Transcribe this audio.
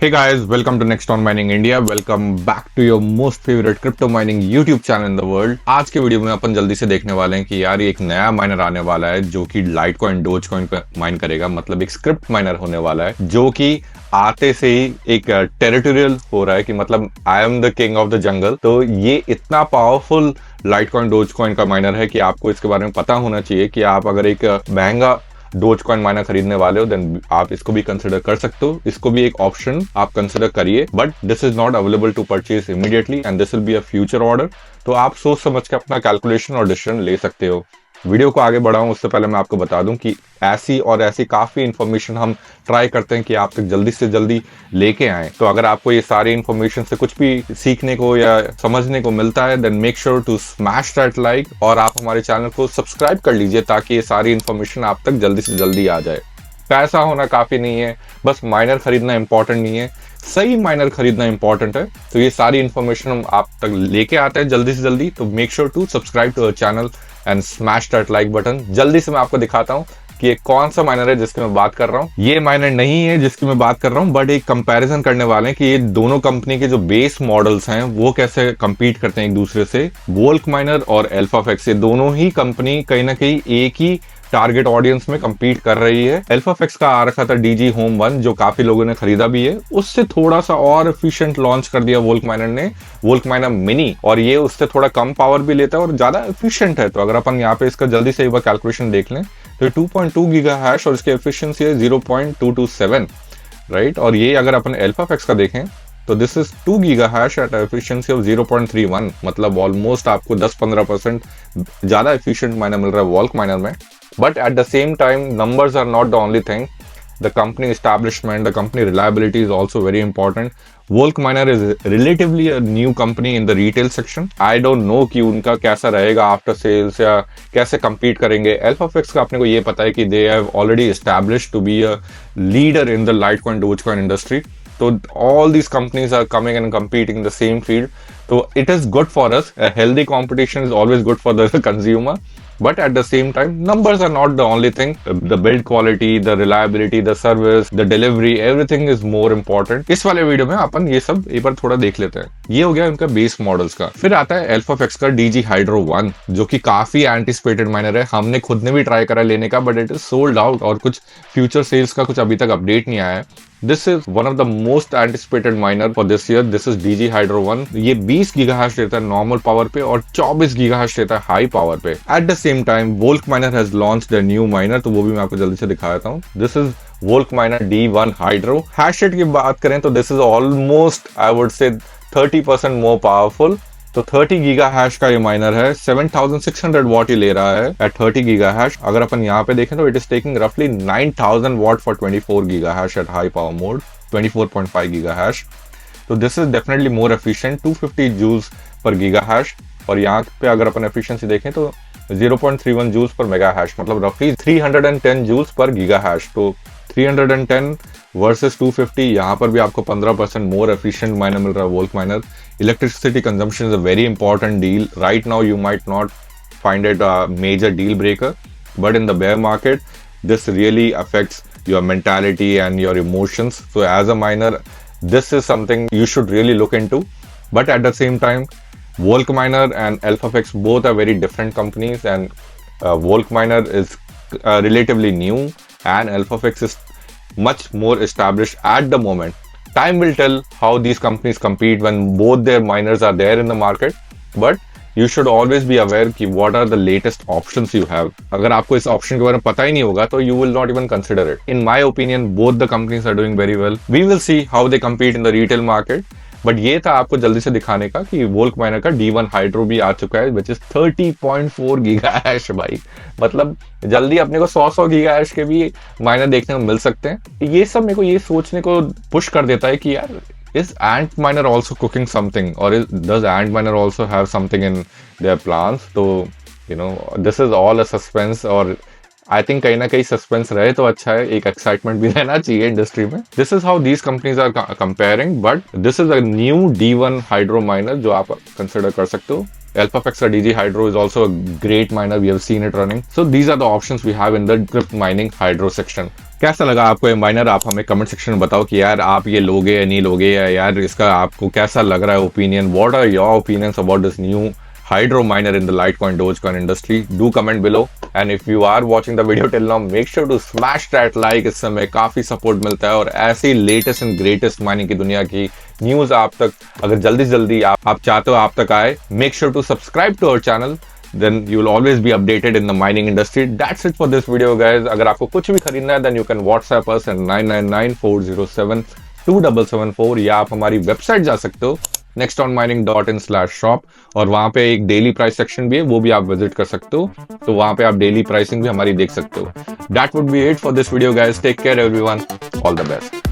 Hey guys, welcome to Next on Mining India. Welcome back to your most favorite crypto mining YouTube channel in the world. आज के video में अपन जल्दी से देखने वाले हैं कि यार ये एक नया माइनर आने वाला है जो कि लाइटकॉइन डोजकॉइन पे माइन करेगा, मतलब एक स्क्रिप्ट माइनर होने वाला है जो कि आते से ही एक टेरिटोरियल हो रहा है कि मतलब I am the king of the jungle. तो ये इतना पावरफुल लाइटकॉइन डोजकॉइन का माइनर है कि आपको इसके बारे में पता होना चाहिए कि आप अगर एक महंगा डोजकॉइन माइनर खरीदने वाले हो देन आप इसको भी कंसिडर कर सकते हो। इसको भी एक ऑप्शन आप कंसिडर करिए, but this is not available to purchase immediately and this will be a future order. तो आप सोच समझ के अपना कैलकुलेशन और डिसीजन ले सकते हो। वीडियो को आगे बढ़ाऊं उससे पहले मैं आपको बता दूं कि ऐसी काफी इंफॉर्मेशन हम ट्राई करते हैं कि आप तक जल्दी से जल्दी लेके आए। तो अगर आपको ये सारी इंफॉर्मेशन से कुछ भी सीखने को या समझने को मिलता है then make sure to smash that like और आप हमारे चैनल को सब्सक्राइब कर लीजिए ताकि ये सारी इंफॉर्मेशन आप तक जल्दी से जल्दी आ जाए। पैसा होना काफी नहीं है, बस माइनर खरीदना इंपॉर्टेंट नहीं है, सही माइनर खरीदना इंपॉर्टेंट है। तो ये सारी इंफॉर्मेशन हम आप तक लेके आते हैं जल्दी से जल्दी। तो make sure to subscribe to our channel and smash that like button. जल्दी से मैं आपको दिखाता हूँ कि ये कौन सा माइनर है जिसकी मैं बात कर रहा हूँ। ये माइनर नहीं है जिसकी मैं बात कर रहा हूँ, बट एक कंपैरिजन करने वाले हैं कि ये दोनों कंपनी के जो बेस मॉडल्स हैं वो कैसे compete करते हैं एक दूसरे से। वोल्क माइनर और अल्फाफेक्स, ये दोनों ही कंपनी कहीं ना कहीं एक ही टारगेट ऑडियंस में compete कर रही है। अल्फाफेक्स का आ रखा था डीजी होम 1 जो काफी लोगों ने खरीदा भी है, उससे थोड़ा सा और एफिशिएंट लॉन्च कर दिया वोल्क माइनर ने, वोल्क माइनर मिनी, और ये उससे थोड़ा कम पावर भी लेता है और ज्यादा एफिशिएंट है। तो अगर अपन यहाँ पे इसका जल्दी से एक बार कैलकुलेशन देख लें तो 2.2 गीगा हैश और इसकी एफिशिएंसी है 0.227, राइट। और ये अगर अपन अल्फाफेक्स का देखें तो this is 2 giga hash at efficiency of 0.31, मतलब ऑलमोस्ट आपको 10-15% ज्यादा एफिशिएंट माइनर मिल रहा है वोल्क माइनर में। But at the same time numbers are not the only thing. The company establishment, the company reliability is also very important. Volk Miner is relatively a new company in the retail section. I don't know कि उनका कैसा रहेगा after sales या कैसे compete करेंगे। अल्फाफेक्स का अपने को ये पता है कि they have already established to be a leader in the Litecoin Dogecoin industry. So all these companies are coming and competing in the same field. So it is good for us. A healthy competition is always good for the consumer. But at the same time, numbers are not the only thing. The build quality, the reliability, the service, the delivery, everything is more important. इस वाले video में अपन ये सब एक बार थोड़ा देख लेते हैं। ये हो गया उनका बेस मॉडल्स का। फिर आता है अल्फाफेक्स का डीजी हाइड्रो 1 जो कि काफी एंटिसिपेटेड माइनर है। हमने खुद ने भी ट्राई करा लेने का, but it is sold out और कुछ फ्यूचर सेल्स का कुछ अभी तक अपडेट नहीं आया है। This is one of the most anticipated miner for this year. This is DG Hydro 1. ये 20 गीगाहर्ट्ज देता है नॉर्मल पावर पे और 24 गीगाहर्ट्ज देता है हाई पावर पे। At the same time, Volk Miner has launched a new miner, तो वो भी मैं आपको जल्दी से दिखा देता हूँ। This is Volk Miner D1 Hydro. Hash rate की बात करें तो this is almost I would say 30% more powerful. तो 30 गीगा हैश का ये माइनर है, 7600 वॉट ही ले रहा है एट 30 गीगा हैश। अगर अपन यहाँ पे देखें तो इट इज टेकिंग रफली 9000 watt for 24 giga hash at high power mode, 24.5 giga hash. तो this is definitely more efficient, 250 joules per giga hash. और यहाँ पे अगर अपन एफिशिएंसी देखें तो 0.31 जूल्स पर मेगा हैश, मतलब रफली 310 जूल्स पर गीगा हैश। तो 310 वर्सेस 250, यहाँ पर भी आपको 15% मोर एफिशिएंट माइनर मिल रहा है वोल्क minor. Electricity consumption is a very important deal. Right now you might not find it a major deal breaker, but in the bear market this really affects your mentality and your emotions. So as a miner, this is something you should really look into. But at the same time, Volk Miner and Alphafex both are very different companies, and Volk Miner is relatively new and Alphafex is much more established at the moment. Time will tell how these companies compete when both their miners are there in the market, but you should always be aware कि what are the latest options you have. अगर आपको इस option के बारे में पता ही नहीं होगा तो you will not even consider it. In my opinion, both the companies are doing very well. We will see how they compete in the retail market. But ये था आपको जल्दी से दिखाने का कि वोल्क माइनर का D1 हाइड्रो भी आ चुका है, विच इज 30.4 गीगा हैश। भाई मतलब जल्दी अपने को 100 गीगा हैश के भी माइनर देखने को मिल सकते हैं। ये सब मेरे को ये सोचने को पुश कर देता है कि यार is Ant Miner also cooking something, or does Ant Miner also have something in their plans? So this is all a suspense, और आई थिंक कहीं ना कहीं सस्पेंस रहे तो अच्छा है, एक एक्साइटमेंट भी रहना चाहिए इंडस्ट्री में। This is how these companies are comparing, but this is a new D1 hydro miner जो आप कंसिडर कर सकते हो। Alphafex DG Hydro is also a great miner. We have seen it running. So these are the options we have in the crypt mining hydro section. कैसा लगा आपको ये minor? आप हमें कमेंट सेक्शन में बताओ कि यार आप ये लोगे या नहीं लोगे, या यार इसका आपको कैसा लग रहा है opinion? What are your opinions about this new hydro miner in the Litecoin Dogecoin industry? Do comment below, and if you are watching the video till now, make sure to smash that like. इससे हमें काफी support मिलता है और ऐसी latest and greatest mining की दुनिया की न्यूज आप तक अगर जल्दी से जल्दी आप चाहते हो आप तक आए, make sure to subscribe to our channel, then you will always be updated in the mining industry. That's it for this video guys. अगर आपको कुछ भी खरीदना है then you can WhatsApp us at 9994072774, या आप हमारी वेबसाइट जा सकते हो nextonmining.in/shop, और वहां पे एक डेली प्राइस सेक्शन भी है, वो भी आप विजिट कर सकते हो, तो वहां पे आप डेली प्राइसिंग भी हमारी देख सकते हो. That would be it for this video guys. Take care everyone. All the best.